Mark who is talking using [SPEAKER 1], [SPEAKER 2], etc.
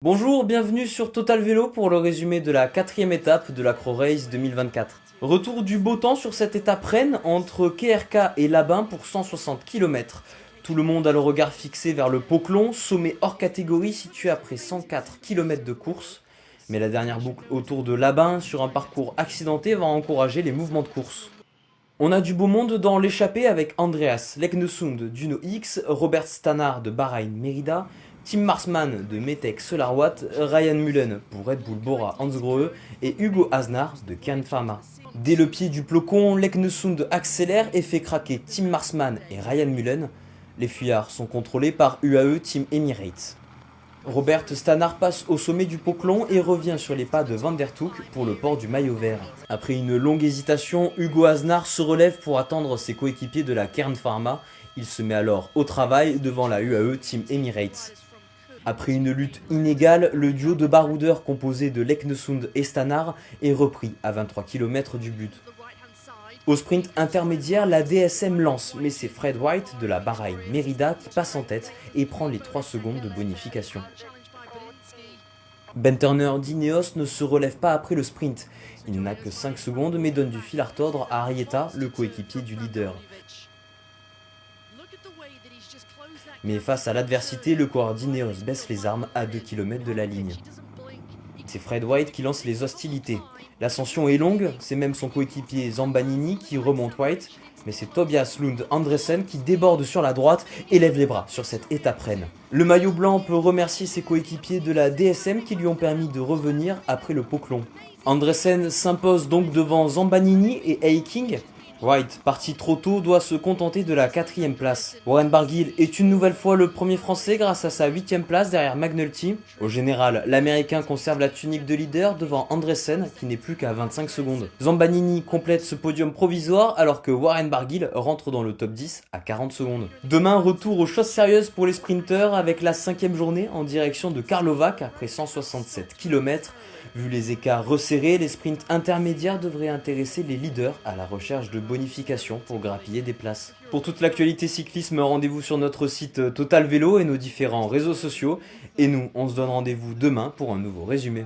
[SPEAKER 1] Bonjour, bienvenue sur Total Vélo pour le résumé de la quatrième étape de l'Acro-Race 2024. Retour du beau temps sur cette étape Rennes entre KRK et Labin pour 160 km. Tout le monde a le regard fixé vers le Poquelon, sommet hors catégorie situé après 104 km de course. Mais la dernière boucle autour de Labin sur un parcours accidenté va encourager les mouvements de course. On a du beau monde dans l'échappée avec Andreas Leknesund d'Uno X, Robert Stannard de Bahrain Merida, Tim Marsman de Metec Solarwatt, Ryan Mullen pour Red Bull Bora Hansgrohe et Hugo Aznar de Kern Pharma. Dès le pied du peloton, Leknesund accélère et fait craquer Tim Marsman et Ryan Mullen. Les fuyards sont contrôlés par UAE Team Emirates. Robert Stannard passe au sommet du Poquelon et revient sur les pas de Van der Toek pour le port du maillot vert. Après une longue hésitation, Hugo Aznar se relève pour attendre ses coéquipiers de la Kern Pharma. Il se met alors au travail devant la UAE Team Emirates. Après une lutte inégale, le duo de baroudeurs composé de Leknesund et Stannard est repris à 23 km du but. Au sprint intermédiaire, la DSM lance, mais c'est Fred White de la Bahrain Merida qui passe en tête et prend les 3 secondes de bonification. Ben Turner d'Ineos ne se relève pas après le sprint. Il n'a que 5 secondes mais donne du fil à retordre à Arrieta, le coéquipier du leader. Mais face à l'adversité, le coureur d'Ineos baisse les armes à 2 km de la ligne. C'est Fred White qui lance les hostilités. L'ascension est longue, c'est même son coéquipier Zambanini qui remonte White, mais c'est Tobias Lund Andresen qui déborde sur la droite et lève les bras sur cette étape Rennes. Le maillot blanc peut remercier ses coéquipiers de la DSM qui lui ont permis de revenir après le Poquelon. Andresen s'impose donc devant Zambanini et Eiking. White, parti trop tôt, doit se contenter de la 4ème place. Warren Barguil est une nouvelle fois le premier français grâce à sa 8ème place derrière McNulty. Au général, l'américain conserve la tunique de leader devant Andresen qui n'est plus qu'à 25 secondes. Zambanini complète ce podium provisoire alors que Warren Barguil rentre dans le top 10 à 40 secondes. Demain, retour aux choses sérieuses pour les sprinteurs avec la 5ème journée en direction de Karlovac après 167 km. Vu les écarts resserrés, les sprints intermédiaires devraient intéresser les leaders à la recherche de bonification pour grappiller des places. Pour toute l'actualité cyclisme, rendez-vous sur notre site Total Vélo et nos différents réseaux sociaux. Et nous, on se donne rendez-vous demain pour un nouveau résumé.